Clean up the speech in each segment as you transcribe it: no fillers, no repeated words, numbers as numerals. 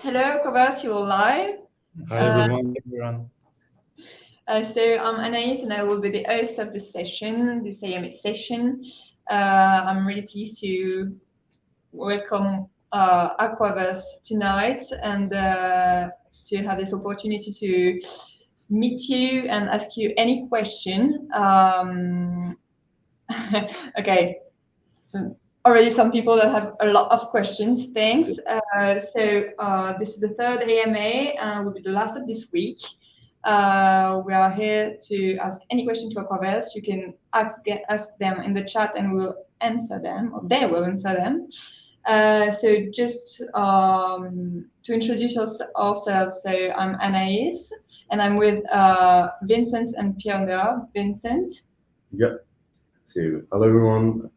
Hello, Aquaverse, you're live. Hi everyone. So I'm Anaïs and I will be the host of this session, this AMA session. I'm really pleased to welcome Aquaverse tonight and to have this opportunity to meet you and ask you any question. Okay, so already some people that have a lot of questions. Thanks. This is the third AMA and will be the last of this week. We are here to ask any question to Aquaverse. You can ask them in the chat and we will answer them, or they will answer them. So just to introduce ourselves, so I'm Anaïs and I'm with Vincent and Pierre. Vincent? Yeah. So, hello everyone.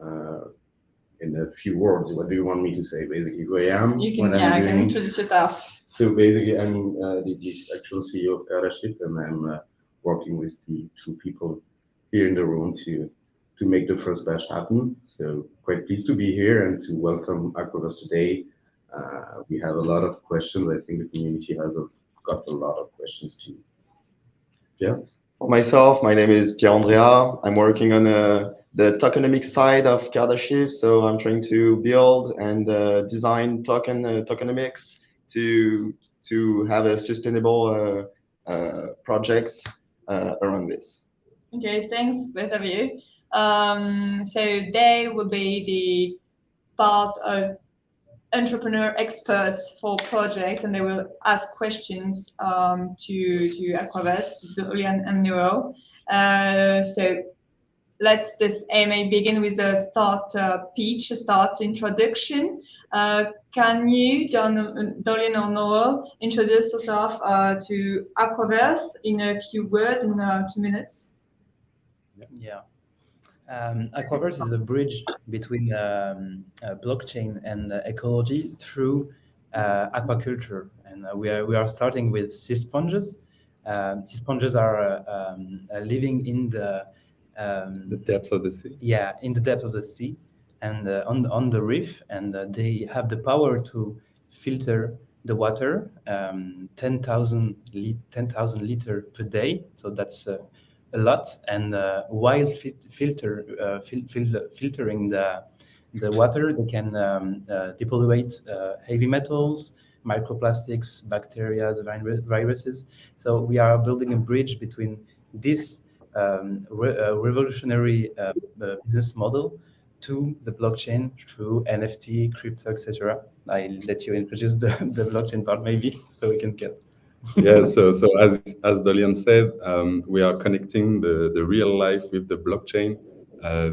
In a few words, what do you want me to say? Basically, who I am. You can, I can introduce yourself. So basically, I'm the actual CEO of Cardashift, and I'm working with the two people here in the room to make the first batch happen. So quite pleased to be here and to welcome Aquaverse today. We have a lot of questions. I think the community has got a lot of questions too. Yeah. For myself, my name is Pierre-Andrea. I'm working on the tokenomics side of Cardashift, so I'm trying to build and design tokenomics to have a sustainable projects around this. Okay, thanks both of you. So they will be the part of entrepreneur experts for projects, and they will ask questions to Aquaverse, Dolian and Noel. So let's this AMA begin with a start pitch, a start introduction. Can you, Dolian or Noel, introduce yourself to Aquaverse in a few words in 2 minutes? Yeah. Aquaverse is a bridge between blockchain and ecology through aquaculture, and we are starting with sea sponges. Sea sponges are living in the depths of the sea. Yeah, in the depth of the sea, and on the reef, and they have the power to filter the water, 10,000 liter per day. So that's a lot, and while filtering the water, they can depollute heavy metals, microplastics, bacteria, viruses. So we are building a bridge between this revolutionary business model to the blockchain through NFT, crypto, etc. I'll let you introduce the blockchain part maybe, so we can get. Yeah, so as Dolian said, we are connecting the real life with the blockchain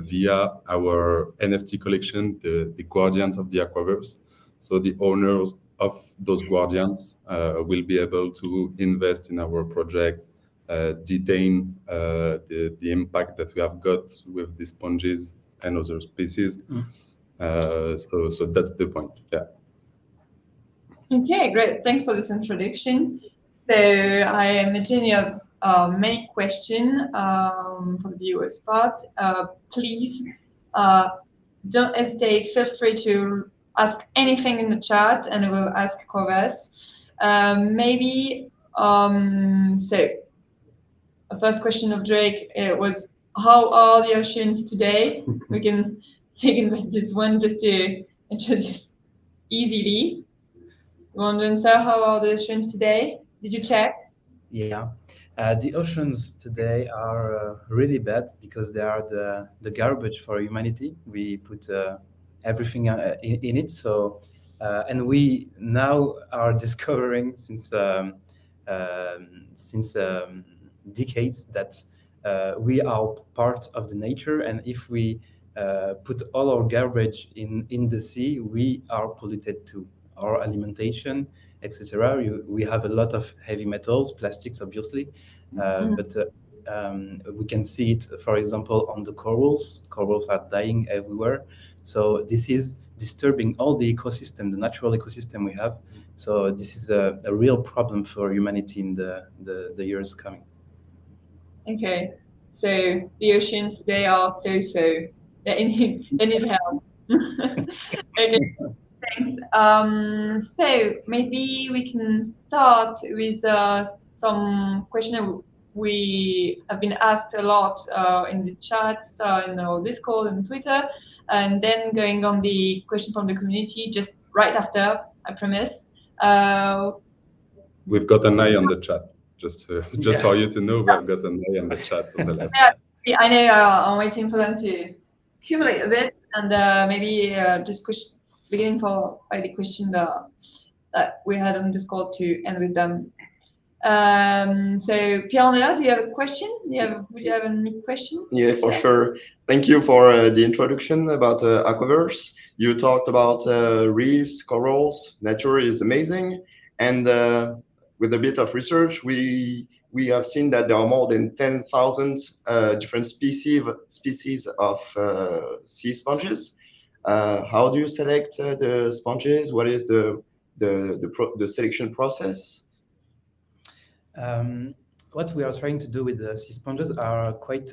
via our NFT collection, the Guardians of the Aquaverse. So the owners of those Guardians will be able to invest in our project, detain the impact that we have got with the sponges and other species. So that's the point. Yeah. Okay, great. Thanks for this introduction. So I imagine you have many questions for the viewers' part. Please don't hesitate. Feel free to ask anything in the chat, and we'll ask Aquaverse. Maybe so. The first question of Drake was, "How are the oceans today?" We can make this one just to introduce easily. You want to answer, how are the oceans today? Did you check? Yeah, the oceans today are really bad because they are the garbage for humanity. We put everything in it. So, and we now are discovering since decades that we are part of the nature, and if we put all our garbage in the sea, we are polluted too. Our alimentation, etc. We have a lot of heavy metals, plastics, obviously, but we can see it, for example, on the corals. Corals are dying everywhere. So this is disturbing all the ecosystem, the natural ecosystem we have. So this is a real problem for humanity in the years coming. Okay, so the oceans today are so. They need help. Okay. Thanks. So maybe we can start with some question we have been asked a lot in the chats, in our Discord and Twitter, and then going on the question from the community just right after, I promise. We've got an eye on the chat. Just Yeah. for you to know, we've got an eye on the chat on the left. Yeah, I know. I'm waiting for them to accumulate a bit, and maybe just beginning by the question that we had on Discord to end with them. So Pierre-Andrea, do you have a question? Would you have any question? Yeah, for sure. Thank you for the introduction about Aquaverse. You talked about reefs, corals. Nature is amazing, and with a bit of research, we have seen that there are more than 10,000 different species of sea sponges. How do you select the sponges? What is the selection process? What we are trying to do with the sea sponges are quite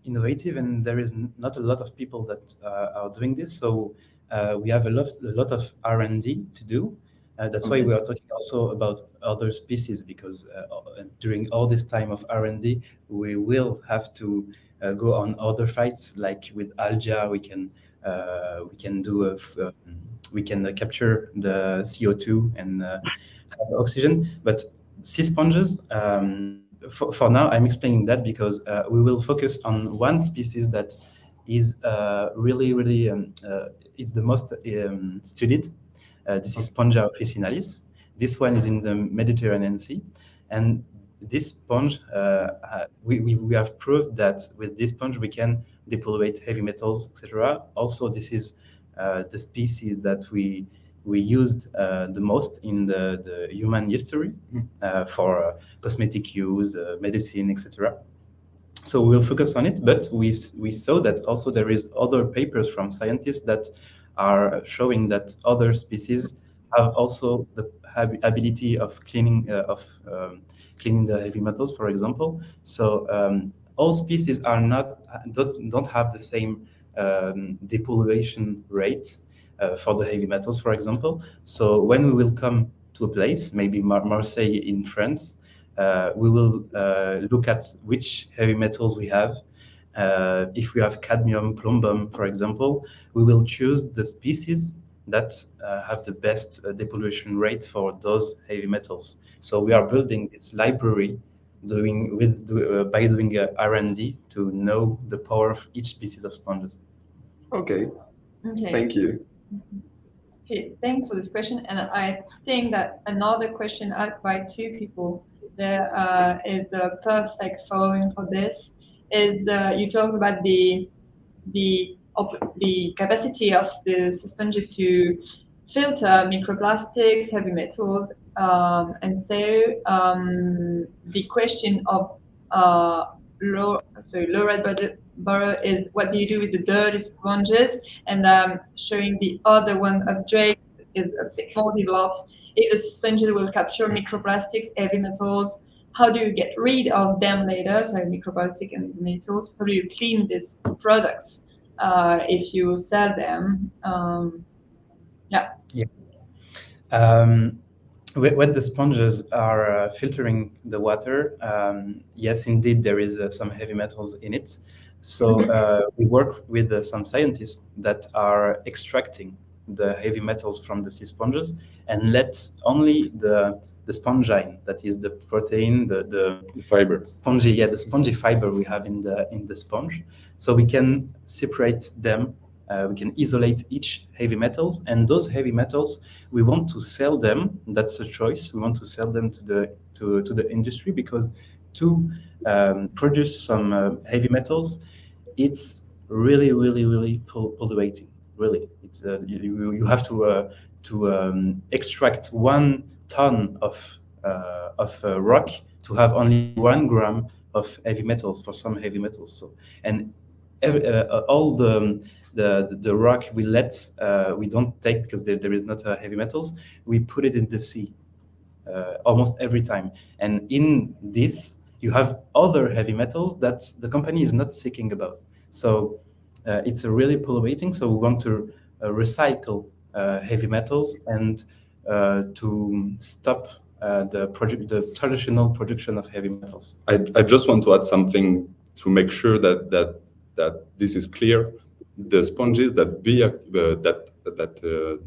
innovative, and there is not a lot of people that are doing this. So we have a lot of R&D to do. That's why we are talking also about other species, because during all this time of R&D, we will have to go on other fights, like with algae. We can capture the CO2 and have oxygen, but sea sponges. For now, I'm explaining that because we will focus on one species that is really is the most studied. This is Spongia officinalis. This one is in the Mediterranean Sea, and this sponge, we have proved that with this sponge we can depollute heavy metals, etc. Also, this is the species that we used the most in the human history for cosmetic use, medicine, etc. So we'll focus on it, but we saw that also there is other papers from scientists that are showing that other species have also the ability of cleaning the heavy metals, for example. So all species don't have the same depollution rate for the heavy metals, for example. So when we will come to a place, maybe Marseille in France, we will look at which heavy metals we have. If we have cadmium, plumbum, for example, we will choose the species that have the best depollution rate for those heavy metals. So we are building this library by doing R&D to know the power of each species of sponges. Okay. Thank you. Okay, thanks for this question. And I think that another question asked by two people there is a perfect following for this. Is you talked about the capacity of the sponges to filter microplastics, heavy metals, and so the question of Laura Borough is, what do you do with the dirty sponges? And showing the other one of Drake is a bit more developed. If the sponges will capture microplastics, heavy metals, how do you get rid of them later? So microplastic and metals. How do you clean these products if you sell them? When the sponges are filtering the water, yes, indeed, there is some heavy metals in it. So we work with some scientists that are extracting the heavy metals from the sea sponges and let only the spongine, that is the protein, the fiber, the spongy fiber we have in the sponge. So we can separate them. We can isolate each heavy metals, and those heavy metals we want to sell them. That's a choice. We want to sell them to the industry, because to produce some heavy metals, it's really polluting. Really, it's you have to extract 1 ton of rock to have only 1 gram of heavy metals for some heavy metals. So, and all the rock we don't take because there is not heavy metals. We put it in the sea almost every time, and in this you have other heavy metals that the company is not seeking about. So it's a really polluting. So we want to recycle heavy metals and to stop the traditional production of heavy metals. I just want to add something to make sure that this is clear. The sponges that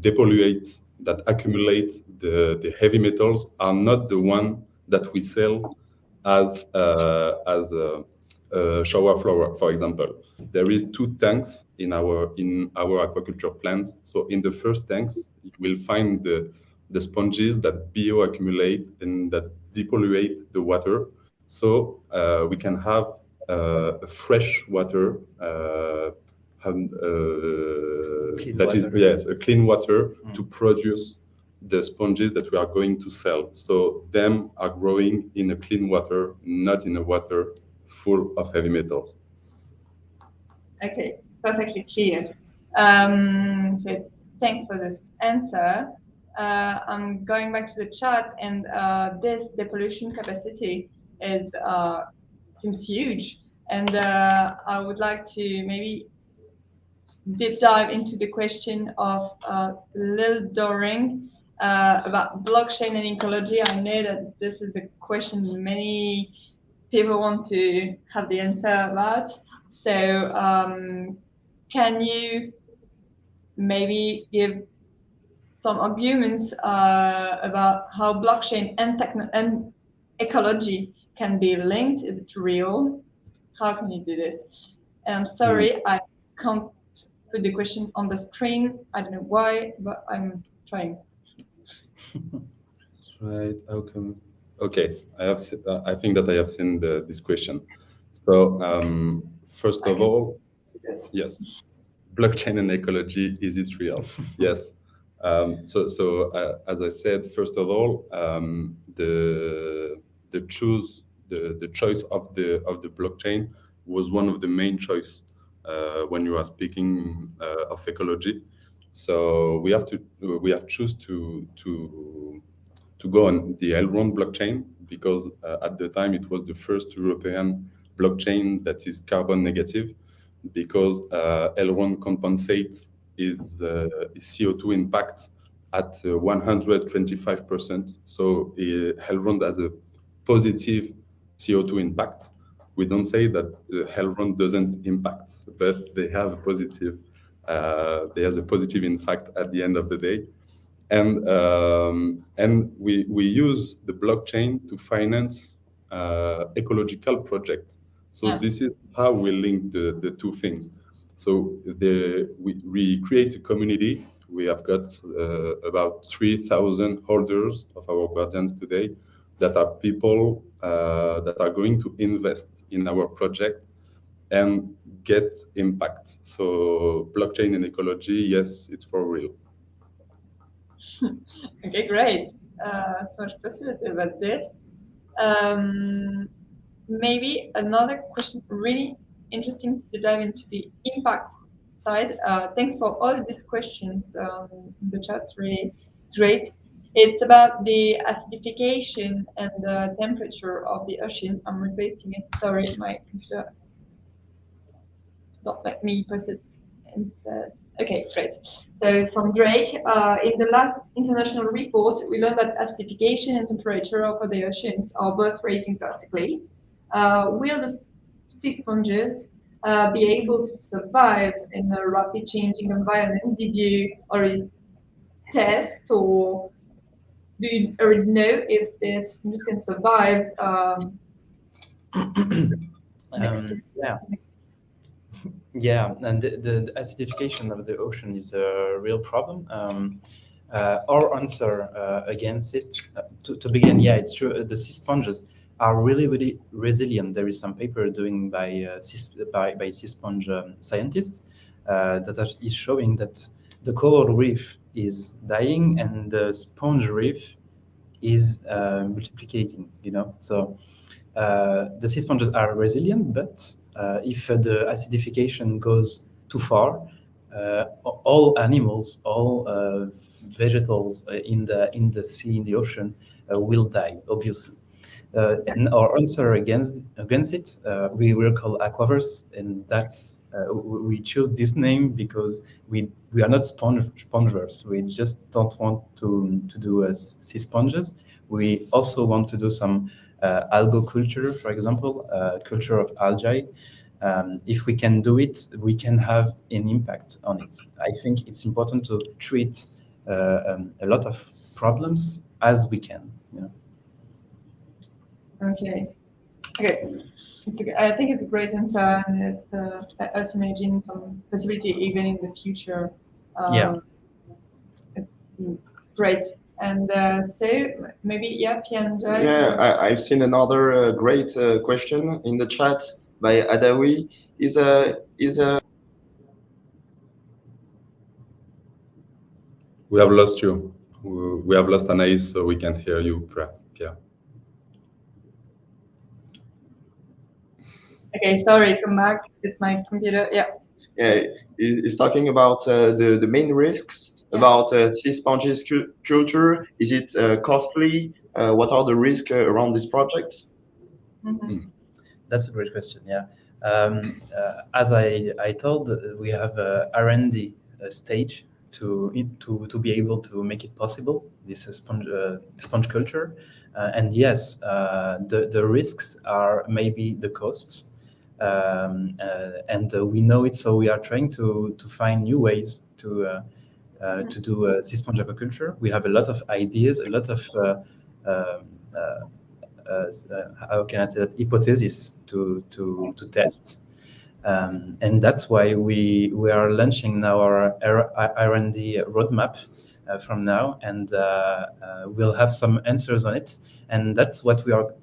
depollute, that accumulate the heavy metals, are not the one that we sell as shower floor, for example. There is 2 tanks in our aquaculture plants. So in the first tanks, you will find the sponges that bioaccumulate and that depollute the water. So we can have fresh water, a clean water to produce the sponges that we are going to sell. So them are growing in a clean water, not in a water full of heavy metals. Okay, perfectly clear. So thanks for this answer. I'm going back to the chat, and this depollution capacity seems huge, and I would like to maybe deep dive into the question of Lil Doring about blockchain and ecology. I know that this is a question many people want to have the answer about. So can you maybe give some arguments about how blockchain and ecology can be linked? Is it real? How can you do this? And I'm sorry, I can't put the question on the screen. I don't know why, but I'm trying. Right. How come? Okay, I think that I have seen this question. So first of all, yes, blockchain and ecology, is it real? Yes. So as I said, first of all, the choice of the blockchain was one of the main choice when you are speaking of ecology. So we have choose to go on the Elrond blockchain because at the time it was the first European blockchain that is carbon negative, because Elrond compensates its CO2 impact at 125%. So Elrond has a positive CO2 impact. We don't say that Elrond doesn't impact, but they have a positive. They has a positive impact at the end of the day. And we use the blockchain to finance ecological projects. So this is how we link the 2 things. So we create a community. We have got about 3,000 holders of our guardians today that are people that are going to invest in our project and get impact. So blockchain and ecology, yes, it's for real. Okay, great. So much possibility about this. Maybe another question, really interesting to dive into the impact side. Thanks for all these questions in the chat, really great. It's about the acidification and the temperature of the ocean. I'm repasting it. Sorry, my computer don't let me post it instead. Okay, great. So from Drake, in the last international report, we learned that acidification and temperature over the oceans are both rising drastically. Will the sea sponges be able to survive in a rapid changing environment? Did you already test, or do you already know if the sponges can survive? Yeah, and the acidification of the ocean is a real problem. Our answer against it, to begin, yeah, it's true. The sea sponges are really, really resilient. There is some paper doing by sea sponge scientists that is showing that the coral reef is dying and the sponge reef is multiplicating. So the sea sponges are resilient, but if the acidification goes too far, all animals, all vegetables in the sea, in the ocean, will die, obviously. And our answer against it, we will call Aquaverse, and that's we choose this name because we are not spongers. We just don't want to do sea sponges. We also want to do some algal culture, for example, culture of algae. If we can do it, we can have an impact on it. I think it's important to treat a lot of problems as we can. You know? Okay. I think it's a great answer, and it us imagine some possibility even in the future. Yeah. Great. And so maybe, yeah, Pierre. Yeah, I've seen another great question in the chat by Adawi. We have lost you. We have lost Anaïs, so we can't hear you, Pierre. Okay, sorry, come back. It's my computer. Yeah. Yeah, he's talking about the main risks about sea sponges culture. Is it costly? What are the risks around this project? That's a great question. Yeah, as I told, we have a R&D stage to be able to make it possible. This sponge culture, and yes, the risks are maybe the costs. And we know it, so we are trying to find new ways to do sea sponge aquaculture. We have a lot of ideas, a lot of how can I say that, hypothesis to test, and that's why we are launching now our R&D roadmap from now, and we'll have some answers on it, and that's what we are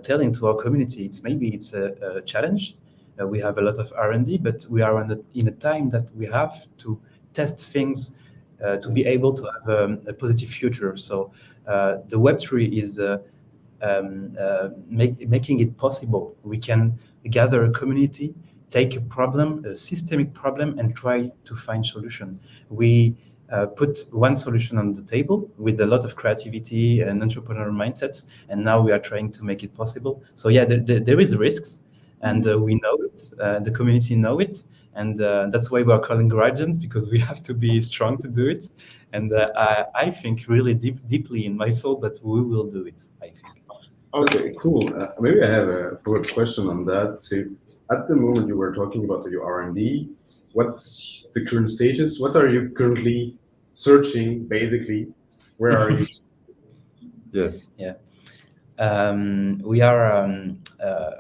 telling to our community. It's a challenge. We have a lot of R&D, but we are in a time that we have to test things to be able to have a positive future. So the Web3 is making it possible. We can gather a community, take a problem, a systemic problem, and try to find solution. We put one solution on the table with a lot of creativity and entrepreneurial mindsets, and now we are trying to make it possible. So yeah, there is risks, and we know it. The community know it, and that's why we are calling Guardians, because we have to be strong to do it. And I think really deeply in my soul that we will do it. I think. Okay, cool. Maybe I have a follow-up question on that. So, at the moment you were talking about your R&D, what's the current status? What are you currently searching, basically? Where are you? Yeah.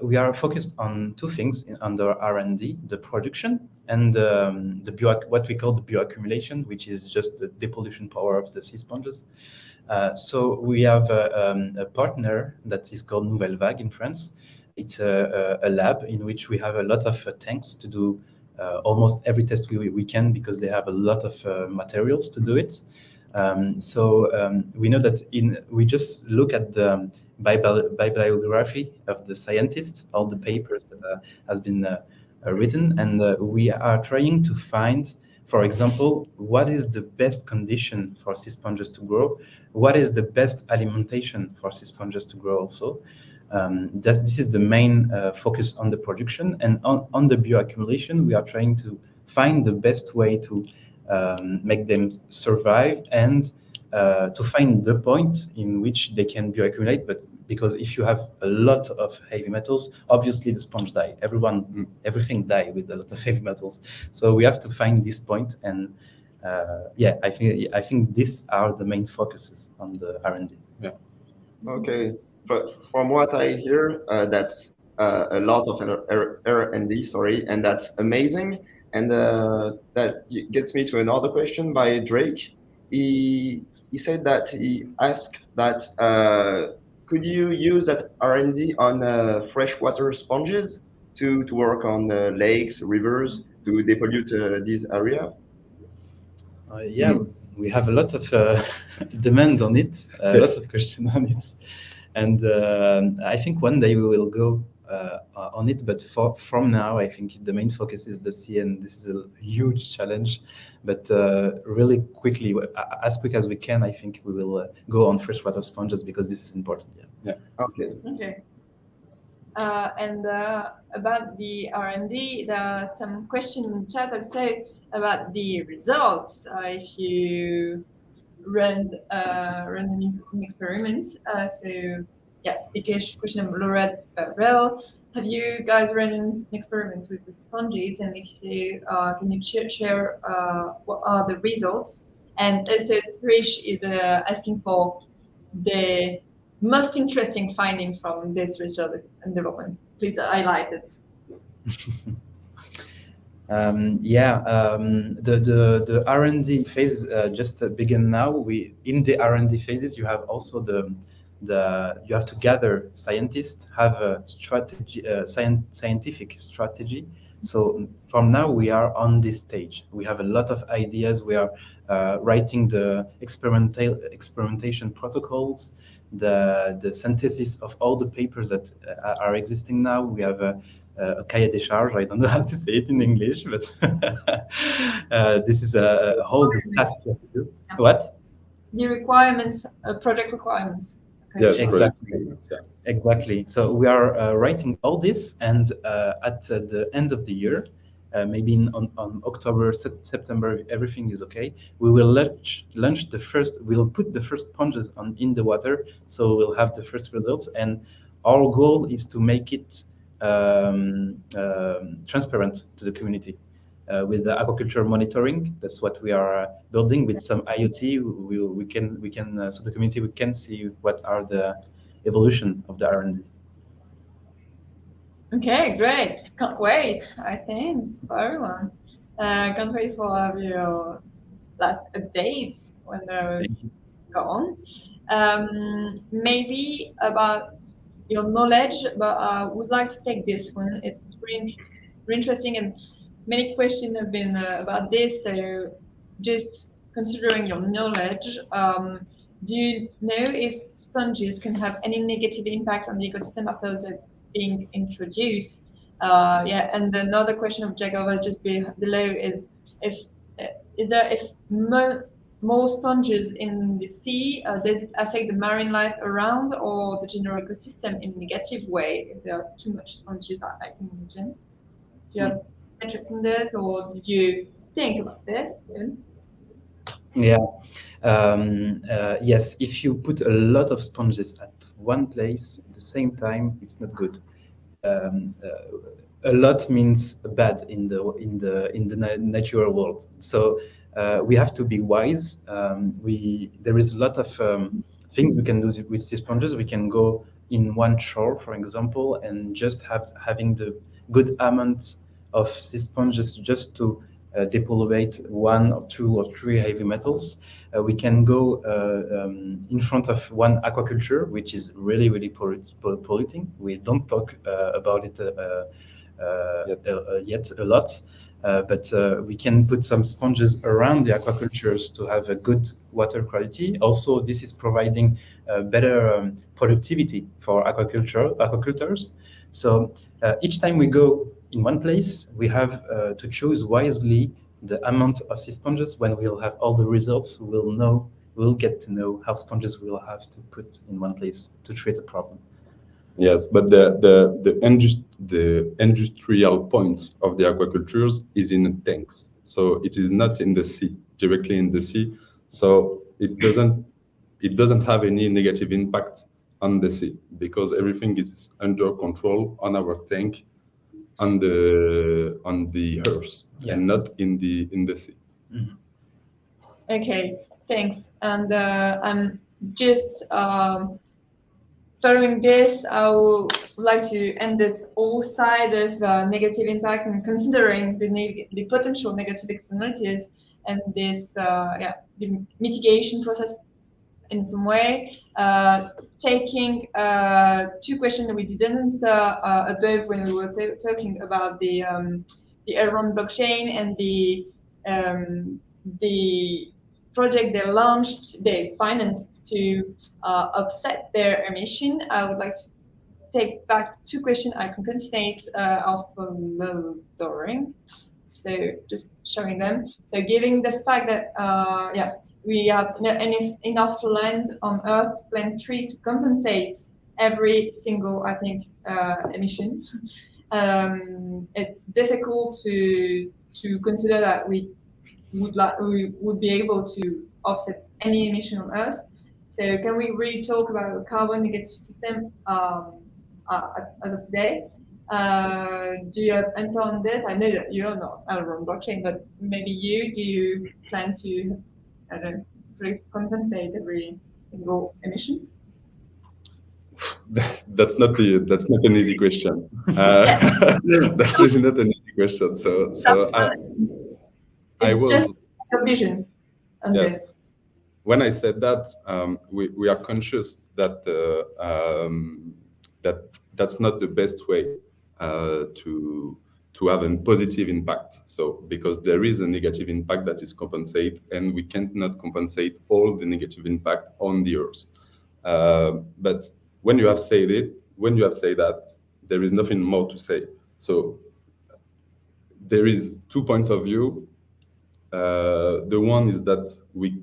We are focused on two things under R&D: the production and what we call the bioaccumulation, which is just the depollution power of the sea sponges. So we have a partner that is called Nouvelle Vague in France. It's a lab in which we have a lot of tanks to do almost every test we can, because they have a lot of materials to do it. So we know that we just look at the bibliography of the scientists, all the papers that has been written, and we are trying to find, for example, what is the best condition for sea sponges to grow? What is the best alimentation for sea sponges to grow also? This is the main focus on the production, and on the bioaccumulation, we are trying to find the best way to make them survive and to find the point in which they can bioaccumulate. But because if you have a lot of heavy metals, obviously the sponge die. Everything die with a lot of heavy metals. So we have to find this point, and I think these are the main focuses on the R&D. Yeah. Okay, but from what I hear, that's a lot of R&D, sorry, and that's amazing. And that gets me to another question by Drake. He said that he asked that could you use that R&D on freshwater sponges to work on lakes, rivers, to depollute this area? We have a lot of demand on it, lots of questions on it, and I think one day we will go on it. But from now, I think the main focus is the sea, and this is a huge challenge. But really quickly, as quick as we can, I think we will go on freshwater sponges because this is important. Yeah. Okay. Okay. And about the R&D, there are some questions in the chat also about the results. If you run an experiment, so yeah, the question of Laura Barrel. Have you guys run an experiment with the sponges? And if so, can you share what are the results? And also, Trish is asking for the most interesting finding from this research and development. Please highlight it. The R&D phase just began now. In the R&D phases, you have also you have to gather scientists, have a strategy, scientific strategy. So from now we are on this stage. We have a lot of ideas. We are writing the experimentation protocols, the synthesis of all the papers that are existing now. We have a cahier des charges. I don't know how to say it in English, but this is a whole task you have to do. Yeah. What? The requirements, project requirements. Yes, exactly. Yeah. Exactly. So we are writing all this, and at the end of the year, maybe on October, September, everything is okay. We will launch the first. We'll put the first sponges in the water, so we'll have the first results. And our goal is to make it transparent to the community. With the aquaculture monitoring, that's what we are building with some IoT. We can so the community we can see what are the evolution of the R&D. Okay, great. Can't wait, I think, for everyone. Can't wait for your last updates when they're gone. Maybe about your knowledge, but I would like to take this one. It's really interesting, and many questions have been about this. So just considering your knowledge, do you know if sponges can have any negative impact on the ecosystem after they're being introduced? And another question of Jacob just below is if more sponges in the sea, does it affect the marine life around or the general ecosystem in a negative way if there are too much sponges, I can imagine? Do you have metrics in this, or did you think about this? Yeah. Yes, if you put a lot of sponges at one place at the same time, it's not good. A lot means bad in the natural world. So we have to be wise. There is a lot of things we can do with these sponges. We can go in one shore, for example, and just having the good amount of these sponges just to depollute 1 or 2 or 3 heavy metals. We can go in front of one aquaculture, which is really, really polluting. We don't talk about it yet a lot, but we can put some sponges around the aquacultures to have a good water quality. Also, this is providing better productivity for aquacultures. So each time we go in one place, we have to choose wisely the amount of these sponges. When we'll have all the results, we'll get to know how sponges we'll have to put in one place to treat a problem. Yes, but the industrial point of the aquacultures is in tanks, so it is not in the sea, directly in the sea. So it doesn't have any negative impact on the sea because everything is under control on our tank, on the earth, and not in the sea. Mm-hmm. Okay, thanks. And I'm just following this, I would like to end this whole side of negative impact and considering the potential negative externalities and this the mitigation process in some way. Taking 2 questions that we didn't answer above when we were talking about the Elrond blockchain and the project they financed to offset their emission. I would like to take back two questions I concatenate of Lodoring. So just showing them. So given the fact that we have enough land on Earth to plant trees to compensate every single, I think, emission. It's difficult to consider that we would be able to offset any emission on Earth. So can we really talk about a carbon negative system as of today? Do you have answer on this? I know that you're not on blockchain, but maybe do you plan to, I don't know, compensate every single emission? That's not an easy question. That's really not an easy question. So I was just your vision on this. When I said that, we are conscious that that's not the best way to have a positive impact. So because there is a negative impact that is compensated, and we cannot compensate all the negative impact on the Earth. But when you have said that, there is nothing more to say. So there is 2 points of view. The one is that we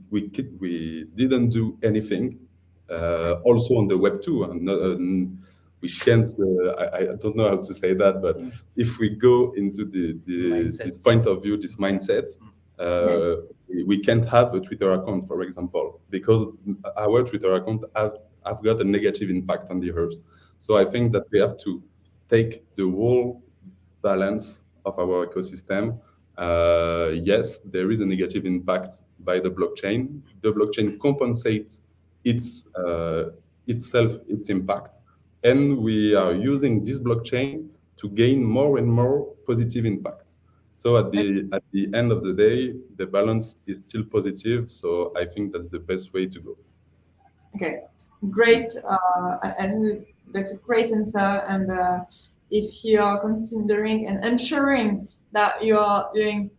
didn't do anything. Also on the Web 2, and we can't. I don't know how to say that, but if we go into this point of view, this mindset, we can't have a Twitter account, for example, because our Twitter account have got a negative impact on the Earth. So I think that we have to take the whole balance of our ecosystem. Yes, there is a negative impact by the blockchain. The blockchain compensates its impact, and we are using this blockchain to gain more and more positive impact. So at the end of the day, the balance is still positive. So I think that's the best way to go. Okay, great. I think that's a great answer. And if you are considering and ensuring that you are doing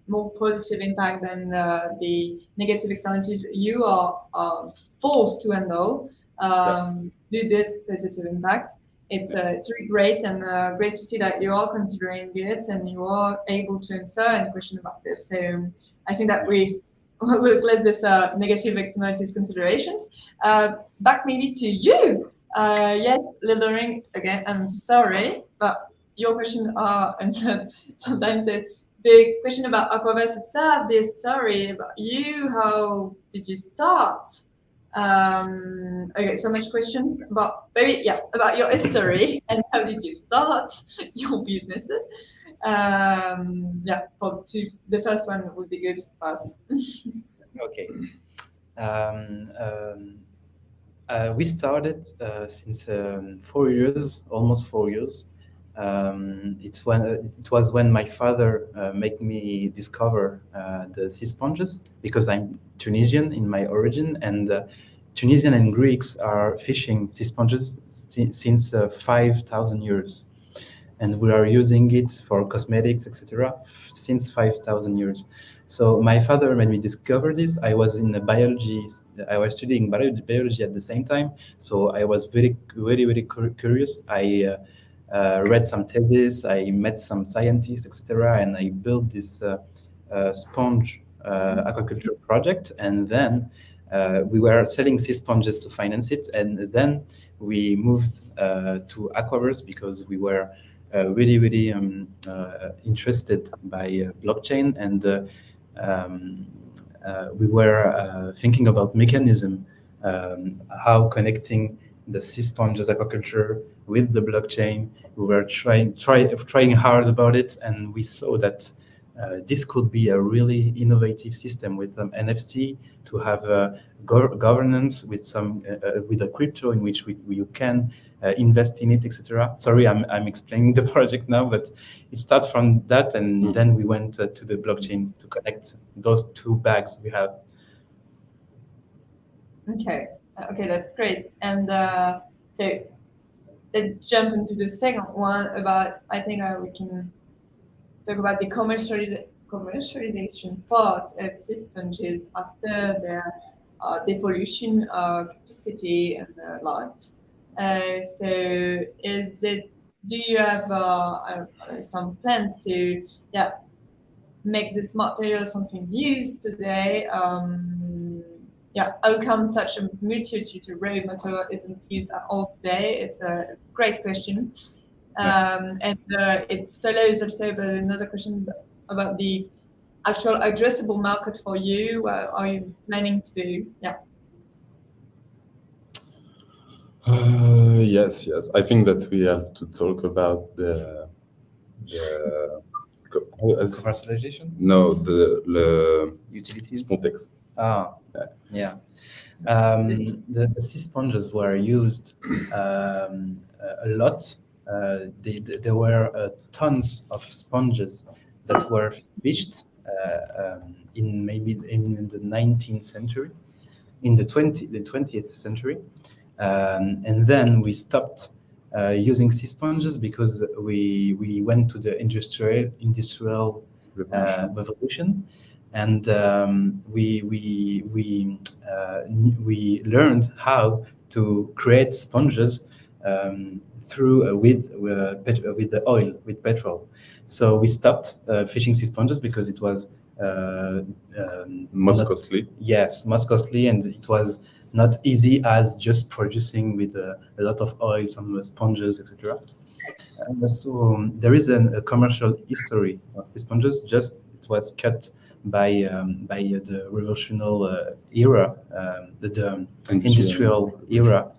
more positive impact than the negative externalities you are forced to handle, do this positive impact. It's really great, and great to see that you are considering it and you are able to answer any question about this. So I think that we'll let this negative externalities considerations. Back maybe to you. Yes, Lodoring, again, I'm sorry, but your question answered sometimes the question about Aquaverse itself, the story about you, how did you start? Okay, so much questions, but maybe about your history and how did you start your businesses? Probably the first one would be good first. Okay. We started since 4 years, almost 4 years. It was when my father made me discover the sea sponges, because I'm Tunisian in my origin, and Tunisian and Greeks are fishing sea sponges since 5,000 years, and we are using it for cosmetics, etc., since 5,000 years. So my father made me discover this. I was in biology. I was studying biology at the same time, so I was very, very, very curious. I read some theses, I met some scientists, etc., and I built this sponge aquaculture project. And then we were selling sea sponges to finance it. And then we moved to Aquaverse because we were really, really interested by blockchain, and we were thinking about mechanism, how connecting the sea sponges aquaculture with the blockchain. We were trying hard about it, and we saw that this could be a really innovative system with NFT to have governance with some with a crypto in which you can invest in it, etc. Sorry, I'm explaining the project now, but it starts from that, and then we went to the blockchain to connect those two bags we have. Okay, that's great. And so let's jump into the second one about, I think we can talk about the commercialization part of sea sponges after their depollution capacity and life. So do you have some plans to make this material something used today? How come such a multitude of raw material isn't used at all today? It's a great question. And it follows also by another question about the actual addressable market for you. What are you planning to do? Yes. I think that we have to talk about the Commercialization? No, the Utilities? Spontex. Yeah. The sea sponges were used a lot. There were tons of sponges that were fished in the 19th century, in the 20th century, and then we stopped using sea sponges because we went to the industrial revolution, and we learned how to create sponges with the oil, with petrol. So we stopped fishing sea sponges because it was most costly. Yes, most costly, and it was not easy as just producing with a lot of oil, some sponges, etc. So there is a commercial history of sea sponges. Just it was cut by the revolutionary era, the industrial era.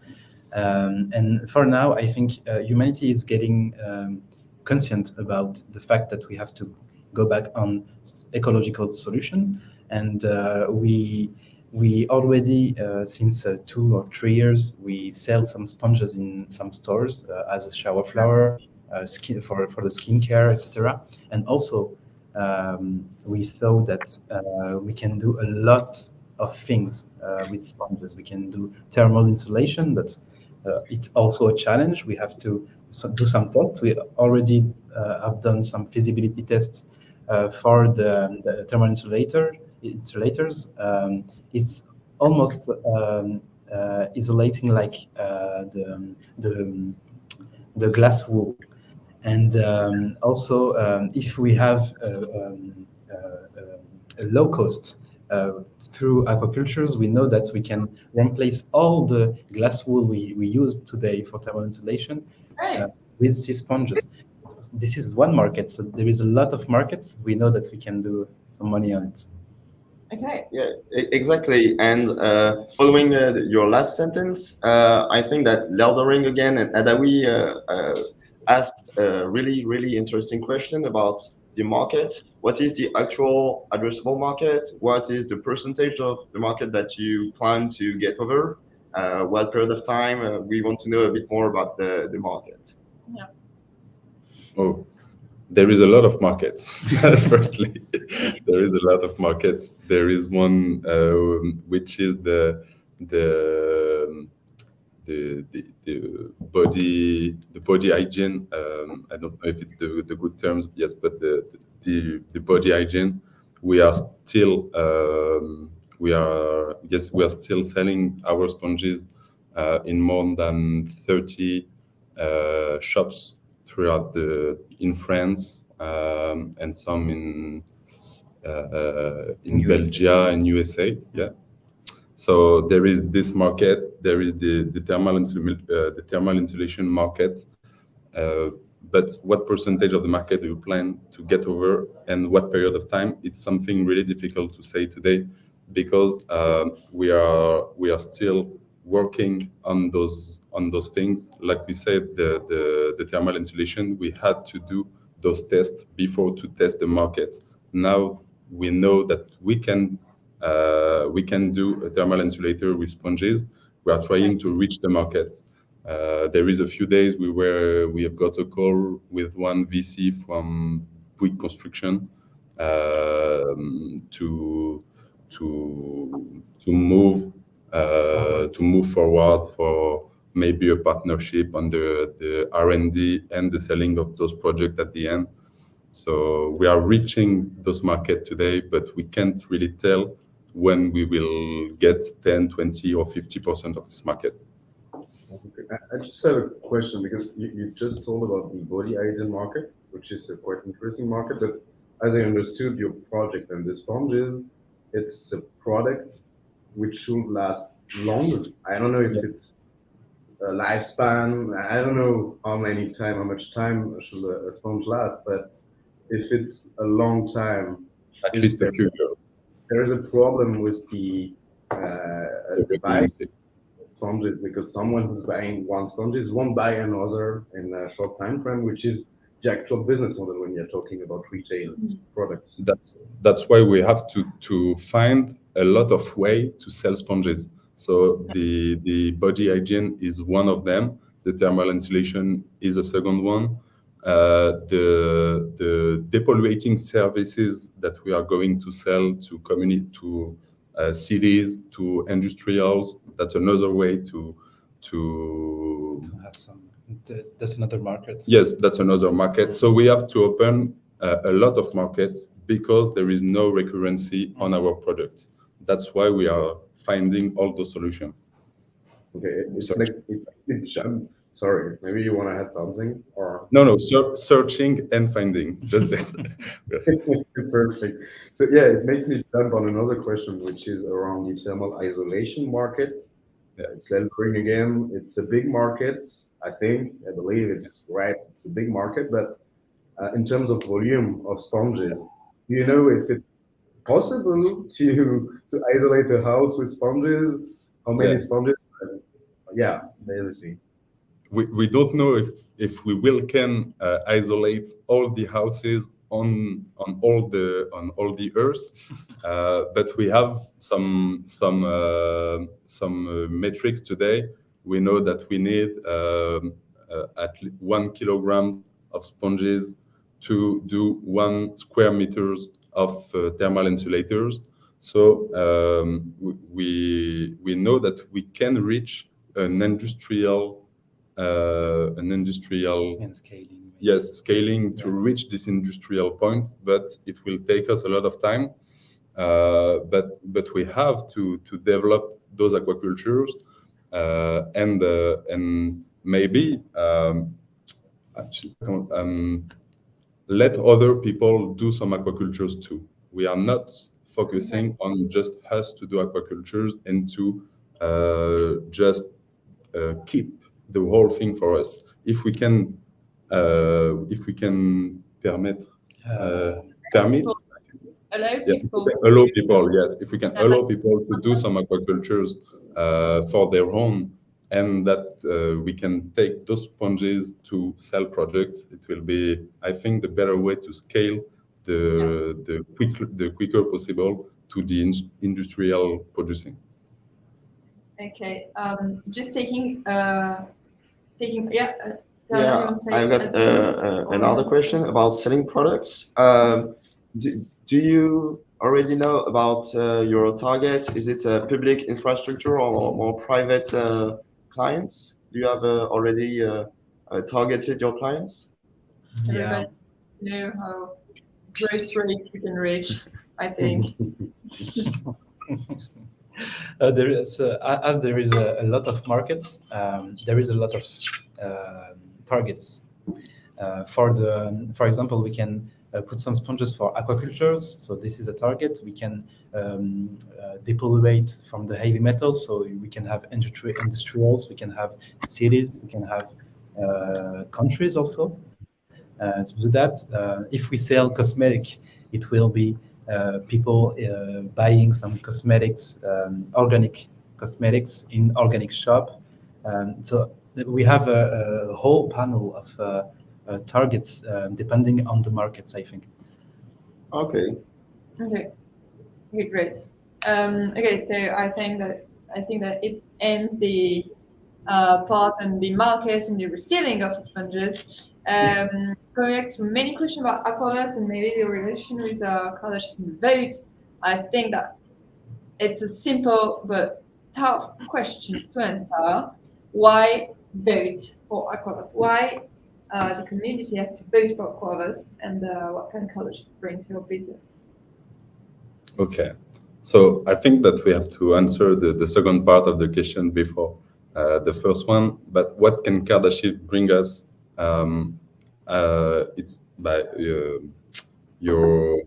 And for now, I think humanity is getting conscient about the fact that we have to go back on ecological solution, and we already since 2 or 3 years we sell some sponges in some stores as a shower flower, skin for the skincare, etc. And also we saw that we can do a lot of things with sponges. We can do thermal insulation, but it's also a challenge. We have to do some tests. We already have done some feasibility tests for the thermal insulators. It's almost isolating like the glass wool. And also, if we have a low cost through aquacultures, we know that we can replace all the glass wool we use today for thermal insulation with sea sponges. This is one market, so there is a lot of markets. We know that we can do some money on it. Okay. Yeah, exactly. And following your last sentence, I think that Leldering again and Adawi asked a really, really interesting question about the market. What is the actual addressable market? What is the percentage of the market that you plan to get over? What period of time? We want to know a bit more about the market. Yeah. Oh, there is a lot of markets. Firstly, there is a lot of markets. There is one which is the body hygiene. I don't know if it's the good terms. Yes, but the body hygiene. We are still still selling our sponges in more than 30 shops throughout in France and some in Belgium and USA. Yeah. So there is this market. There is the thermal insulation market. But what percentage of the market do you plan to get over, and what period of time? It's something really difficult to say today, because we are still working on those things. Like we said, the thermal insulation, we had to do those tests before to test the market. Now we know that we can do a thermal insulator with sponges. We are trying to reach the market. There is a few days we have got a call with one VC from Bouygues Construction to move forward for maybe a partnership on the R&D and the selling of those projects at the end. So we are reaching those markets today, but we can't really tell when we will get 10, 20, or 50% of this market. Okay. I just have a question because you just told about the body hygiene market, which is a quite interesting market. But as I understood your project and the sponges, it's a product which should last longer. I don't know if it's a lifespan. I don't know how much time should a sponge last, but if it's a long time, At is least a few years. there is a problem with the buying sponges because someone who's buying one sponges won't buy another in a short time frame, which is the actual business model when you're talking about retail products. That's why we have to find a lot of way to sell sponges. So the body hygiene is one of them. The thermal insulation is a second one. The depolluting services that we are going to sell to community, to cities, to industrials. That's another way to have some. That's another market. Yes, that's another market. So we have to open a lot of markets because there is no recurrency on our product. That's why we are finding all those solutions. Okay, it's like sorry, maybe you want to add something or no, searching and finding. Just perfect. So yeah, it makes me jump on another question, which is around the thermal isolation market. It's Lelbring again. It's a big market. I believe it's right. It's a big market, but in terms of volume of sponges, do you know if it's possible to isolate a house with sponges? How many sponges? Yeah, basically. We don't know if we can isolate all the houses on all the earth, but we have some metrics today. We know that we need at least 1 kilogram of sponges to do 1 square meters of thermal insulators. So we know that we can reach an industrial and scaling. Yes, scaling to reach this industrial point, but it will take us a lot of time. But we have to develop those aquacultures and maybe let other people do some aquacultures too. We are not focusing on just us to do aquacultures and to just keep the whole thing for us. If we can permit allow people, yes. If we can allow people to do some aquacultures for their own, and that we can take those sponges to sell products, it will be, I think, the better way to scale the quicker possible to the industrial producing. Okay, just taking I've got another question about selling products. Do you already know about your target? Is it a public infrastructure or more private clients? Do you have already targeted your clients? Everybody know how growth rate we can reach, I think. There is, as there is a lot of markets, there is a lot of targets. For example, we can put some sponges for aquacultures, so this is a target. We can depollute from the heavy metals, so we can have industrials, we can have cities, we can have countries also. To do that, if we sell cosmetic, it will be people buying some cosmetics, organic cosmetics in organic shop. So we have a whole panel of targets depending on the markets, I think. Okay, great. Okay, so I think that it ends the part and the markets and the reselling of the sponges. Going back to many questions about Aquaverse and maybe the relation with Cardashift and Vote, I think that it's a simple but tough question to answer. Why vote for Aquaverse? Why the community have to vote for Aquaverse, and what can Cardashift bring to your business? Okay, so I think that we have to answer the second part of the question before. The first one, but what can Cardashift bring us? It's by your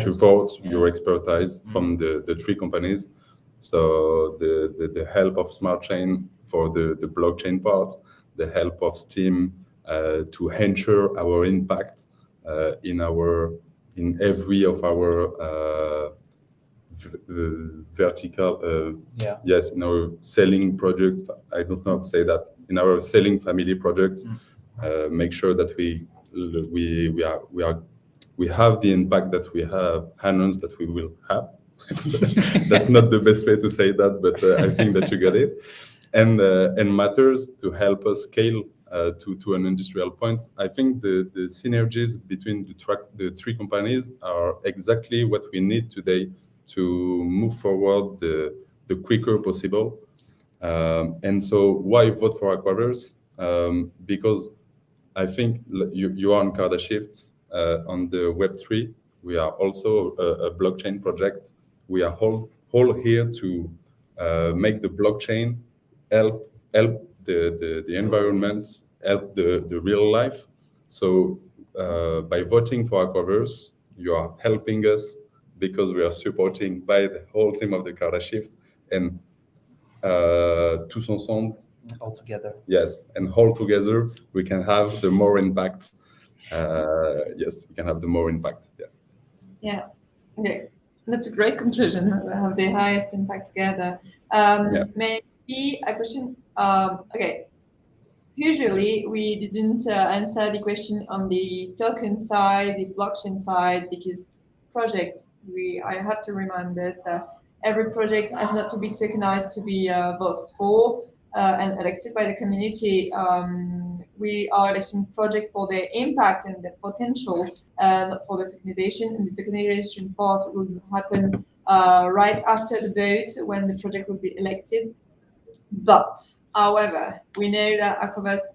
support, your expertise from the three companies. So the help of Smart Chain for the blockchain part, the help of Steam to ensure our impact in every of our vertical, yes, in our selling project. I don't know how to say that. In our selling family projects, make sure that we have the impact that we have announced that we will have. That's not the best way to say that, but I think that you got it. And matters to help us scale to an industrial point. I think the synergies between the three companies are exactly what we need today to move forward the quicker possible. And so why vote for Aquaverse? Because I think you are on Cardashift on the Web3. We are also a blockchain project. We are all here to make the blockchain help the environment, help the real life. So by voting for Aquaverse, you are helping us because we are supporting by the whole team of the Cardashift and tous ensemble. All together. Yes, and all together we can have the more impact. Yes, we can have the more impact. Yeah. Yeah. Okay. That's a great conclusion. We have the highest impact together. Maybe a question. Okay. Usually we didn't answer the question on the token side, the blockchain side, because I have to remind this that every project has not to be tokenized to be voted for and elected by the community. We are electing projects for their impact and their potential, not for the tokenization. And the tokenization part will happen right after the vote when the project will be elected. But, however, we know that Aquaverse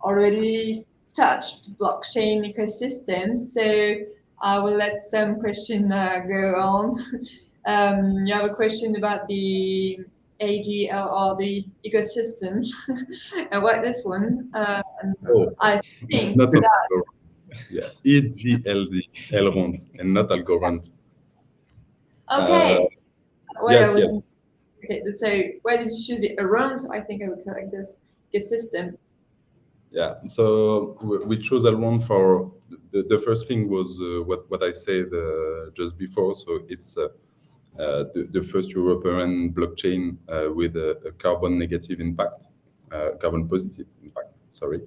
already touched blockchain ecosystem, so I will let some question go on. You have a question about the ADL, the ecosystem. And what this one? I think not that... Yeah, EGLD, Elrond, and not Algorand. Okay. Yes. Okay, so why did you choose the around? I think I would collect this system. Yeah, so we chose Elrond for the first thing was what I said just before. So it's the first European blockchain with a carbon negative impact, carbon positive impact. Sorry.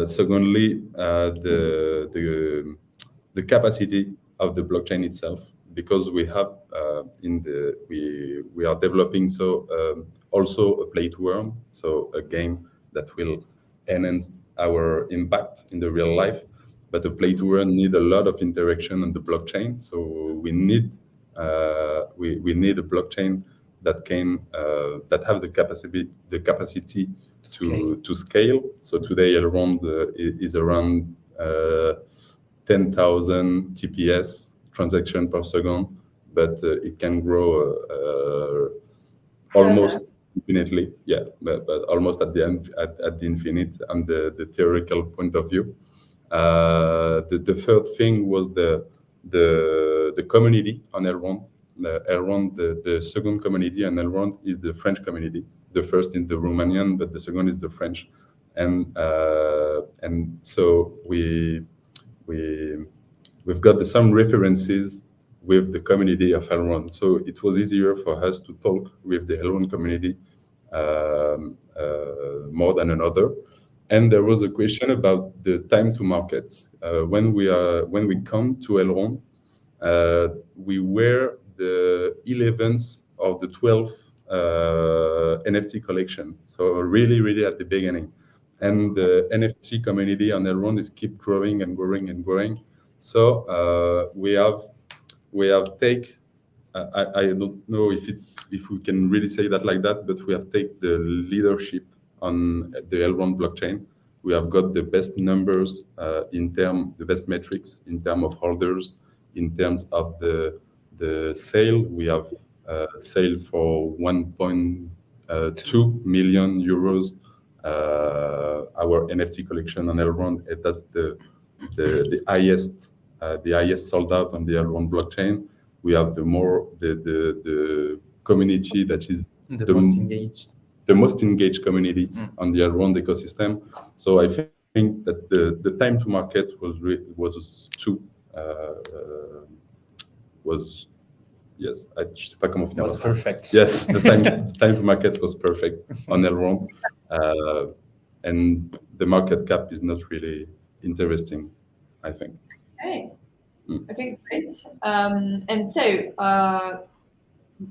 Secondly, the capacity of the blockchain itself, because we have we are developing also a play to earn, so a game that will enhance our impact in the real life. But the play to earn need a lot of interaction on the blockchain, so we need a blockchain that can that have the capacity to scale. So today is around 10,000 TPS transaction per second, but it can grow almost infinitely. Yeah, but almost at the end, at the infinite, and the theoretical point of view. The third thing was the community on Elrond. Elrond, the second community on Elrond is the French community. The first is the Romanian, but the second is the French, and so we've got some references with the community of Elrond. So it was easier for us to talk with the Elrond community more than another. And there was a question about the time to markets. When we come to Elrond, we were the 11th of the 12th NFT collection. So really at the beginning. And the NFT community on Elrond is keep growing and growing and growing. So we have take. I don't know if we can really say that like that, but we have take the leadership on the Elrond blockchain. We have got the best numbers the best metrics in terms of holders, in terms of the sale. We have sale for 2 million euros our NFT collection on Elrond. That's the highest sold out on the Elrond blockchain. We have the community that is the most engaged. The most engaged community on the Elrond ecosystem. So I think that the time to market was perfect. Yes, the time to market was perfect on Elrond, and the market cap is not really interesting, I think. Okay. Okay, great. And so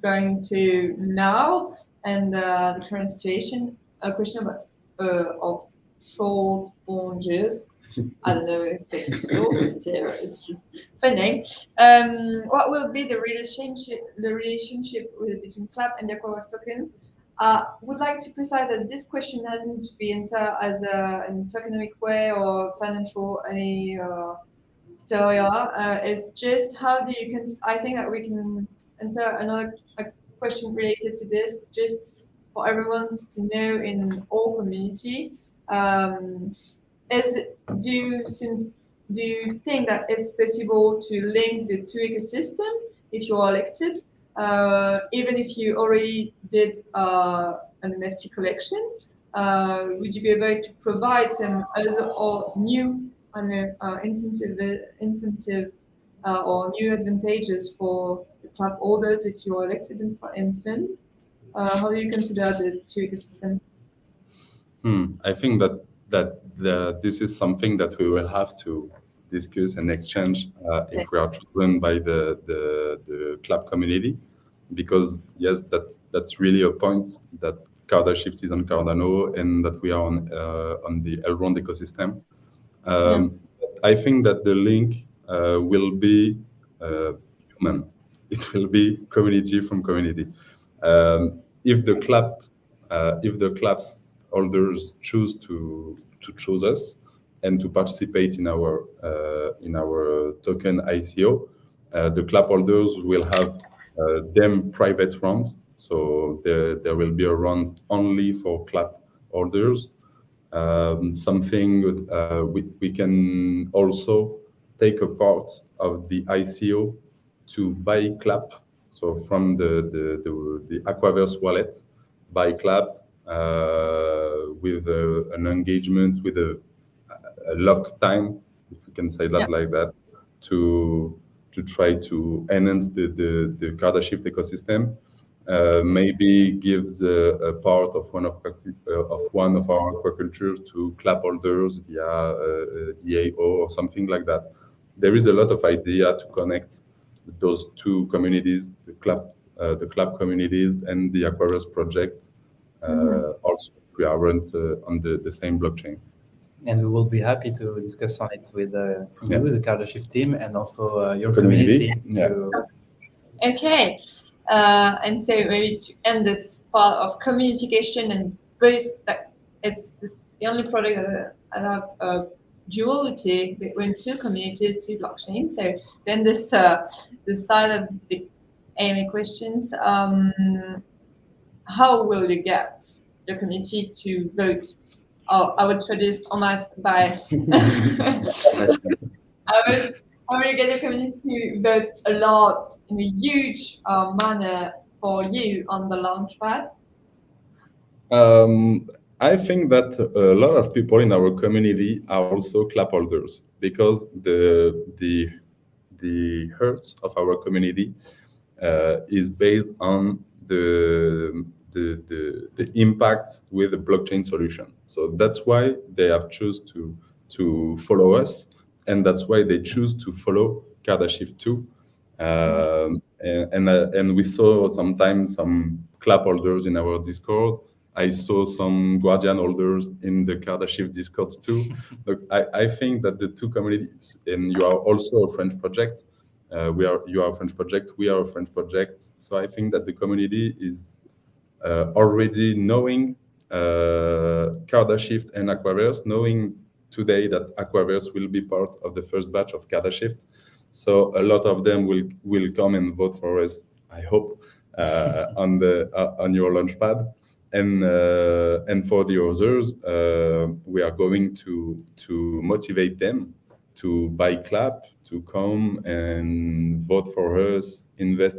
going to now and the current situation, a question about of short bonges. I don't know if it's short, it's just funny. What will be the relationship between CLAP and the Aquaverse token? Would like to precise that this question hasn't to be answered as a tokenomic way or financial any tutorial. It's just how do you I think that we can answer another question related to this, just for everyone to know in all community. Do you think that it's possible to link the two ecosystem if you are elected, even if you already did an NFT collection? Would you be able to provide some other or new incentives or new advantages for the club holders if you are elected in fund? How do you consider this two ecosystem? I think that this is something that we will have to discuss and exchange if we are chosen by the club community, because yes, that's really a point that Cardashift is on Cardano and that we are on the Elrond ecosystem. I think that the link will be human. It will be community from community. If the club's holders choose to choose us and to participate in our token ICO, the club holders will have them private round. So there will be a round only for club holders. Something we can also take a part of the ICO to buy CLAP. So from the Aquaverse wallet, buy CLAP with an engagement with a lock time, if we can say that like that, to try to enhance the Cardashift ecosystem. Maybe gives a part of one of our aquacultures to CLAP holders via DAO or something like that. There is a lot of idea to connect those two communities, the CLAP communities and the Aquaverse project. Also, we aren't on the same blockchain. And we will be happy to discuss on it with you, the Cardashift team, and also your community. Okay. And so maybe to end this part of communication and both that it's the only product that I have a duality between two communities, two blockchains. So then this side of the AMA questions, how will you get the community to vote? I would try this almost by I will get the community to vote a lot in a huge manner for you on the LAUNCHPAD. I think that a lot of people in our community are also CLAP holders, because the heart of our community is based on the impact with the blockchain solution. So that's why they have chosen to follow us, and that's why they choose to follow Cardashift too. And we saw sometimes some CLAP holders in our Discord. I saw some Guardian holders in the Cardashift Discord too. Look, I think that the two communities, and you are also a French project. You are a French project. We are a French project. So I think that the community is already knowing Cardashift and Aquaverse, knowing today that Aquaverse will be part of the first batch of Cardashift. So a lot of them will come and vote for us, I hope, on your LAUNCHPAD. And for the others, we are going to motivate them to buy clap, to come and vote for us, invest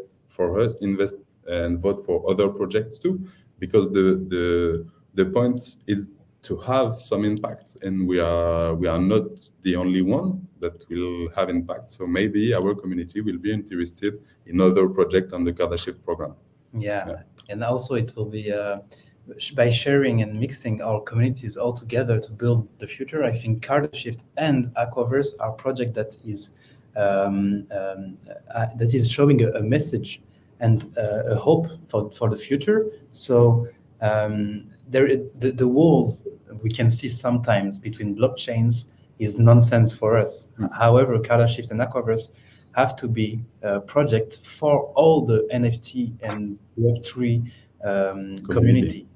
and vote for other projects too, because the point is to have some impact, and we are not the only one that will have impact. So maybe our community will be interested in other projects on the Cardashift program. Yeah. And also it will be by sharing and mixing our communities all together to build the future. I think Cardashift and Aquaverse are project that is showing a message and a hope for the future. So the walls we can see sometimes between blockchains is nonsense for us. However, Cardashift and Aquaverse have to be a project for all the NFT and Web3 community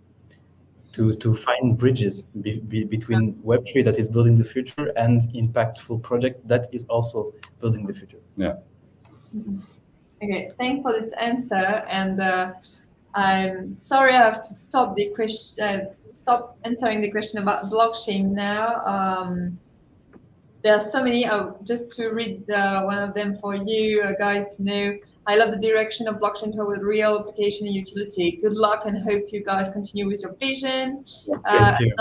to find bridges between Web3 that is building the future and impactful project that is also building the future. Yeah. Okay, thanks for this answer. And I'm sorry I have to stop the question. Stop answering the question about blockchain now. There are so many. Just to read one of them for you guys to know. I love the direction of blockchain toward real application and utility. Good luck and hope you guys continue with your vision. Thank you.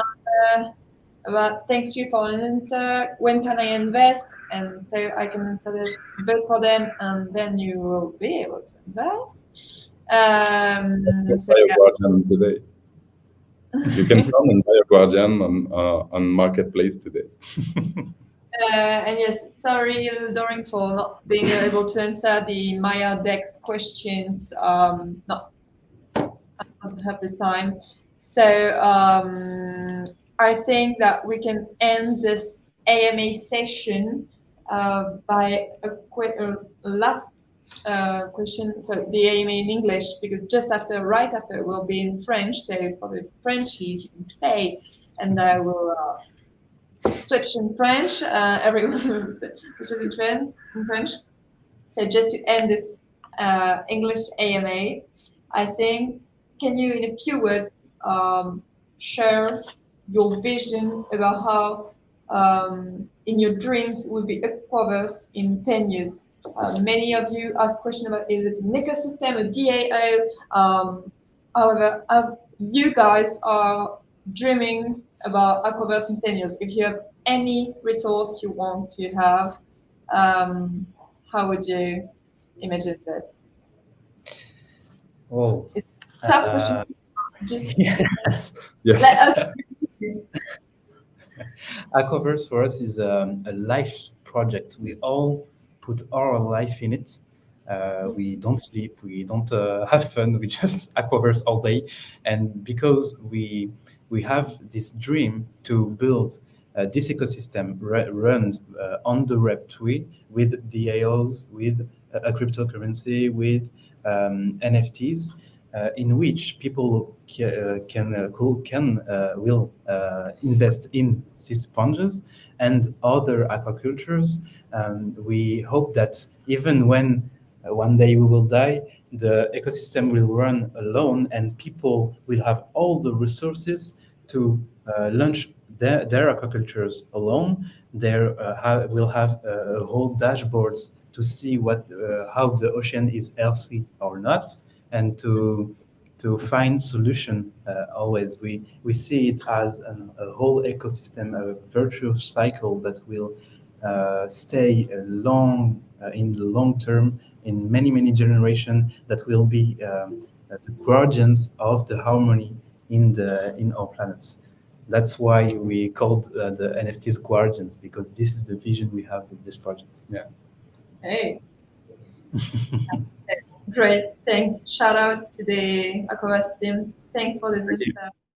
But thanks you for an answer. When can I invest? And so I can answer this both for them, and then you will be able to invest. Buy a Guardian today. You can come and buy a Guardian on Marketplace today. And yes, sorry, Doring, for not being able to answer the Maya Dex questions. No, I don't have the time. So I think that we can end this AMA session by a last question. So the AMA in English, because right after will be in French. So for the Frenchies, you can stay, and I will switch in French. Everyone switch in French. So just to end this English AMA, I think, can you, in a few words, share your vision about how, in your dreams, will be Aquaverse in 10 years? Many of you ask questions about, is it an ecosystem, a DAO? However, you guys are dreaming about Aquaverse in 10 years. If you have any resource you want to have, how would you imagine that? Oh, it's a tough question. Just yes. Let us. Aquaverse for us is a life project. We all put our life in it. We don't sleep, we don't have fun, we just Aquaverse all day. And because we have this dream to build this ecosystem runs on the Web3 with DAOs, with a cryptocurrency, with NFTs, in which people will invest in sea sponges and other aquacultures. We hope that even when one day we will die, the ecosystem will run alone and people will have all the resources to launch their aquacultures alone. Will have a whole dashboards to see how the ocean is healthy or not, and to find solution. Always we see it as a whole ecosystem, a virtuous cycle that will stay long in the long term, in many generations, that will be the guardians of the harmony in our planets. That's why we called the NFTs guardians, because this is the vision we have with this project. Yeah. Hey. Great, thanks. Shout out to the Aquaverse team. Thanks for the